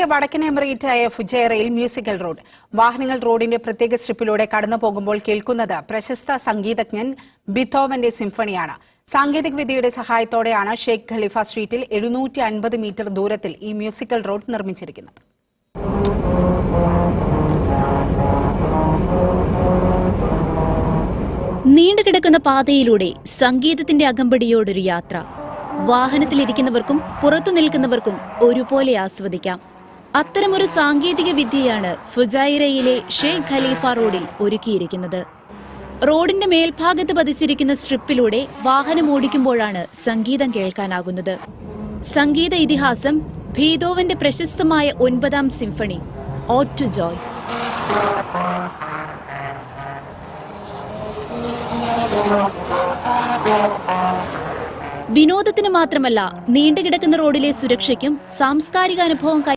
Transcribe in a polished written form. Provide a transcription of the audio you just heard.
ഫുജൈറയിലെ വടക്കൻ എമിറേറ്റായ ഫുജൈറയിൽ musical road. വാഹനങ്ങൾ റോഡിന്റെ പ്രത്യേക സ്ട്രിപ്പിലൂടെ കടന്നു പോകുമ്പോൾ കേൾക്കുന്നത് പ്രശസ്ത സംഗീതജ്ഞൻ ബീത്തോവന്റെ സിംഫണിയാണ്. സാങ്കേതികവിദ്യയുടെ സഹായത്തോടെയാണ് ഷെയ്ഖ് ഖലീഫ സ്ട്രീറ്റിൽ 750 മീറ്റർ ദൂരത്തിൽ ഈ മ്യൂസിക്കൽ റോഡ് നിർമ്മിച്ചിരിക്കുന്നത്. നീണ്ടുകിടക്കുന്ന പാതയിലൂടെ സംഗീതത്തിന്റെ അകമ്പടിയോടൊരു യാത്ര. വാഹനത്തിലിരിക്കുന്നവർക്കും പുറത്തു നിൽക്കുന്നവർക്കും ഒരുപോലെ ആസ്വദിക്കാം. അത്തരമൊരു സാങ്കേതിക വിദ്യയാണ് ഫുജൈറയിലെ ഷെയ്ഖ് ഖലീഫ റോഡിൽ ഒരുക്കിയിരിക്കുന്നത്. റോഡിന്റെ മേൽഭാഗത്ത് പതിച്ചിരിക്കുന്ന സ്ട്രിപ്പിലൂടെ വാഹനം ഓടിക്കുമ്പോഴാണ് സംഗീതം കേൾക്കാനാകുന്നത്. സംഗീത ഇതിഹാസം ബീത്തോവന്റെ പ്രശസ്തമായ 9ാം സിംഫണി ഓഡ് ടു ജോയ്. വിനോദത്തിന് മാത്രമല്ല, നീണ്ടുകിടക്കുന്ന റോഡിലെ സുരക്ഷയ്ക്കും സാംസ്കാരിക അനുഭവം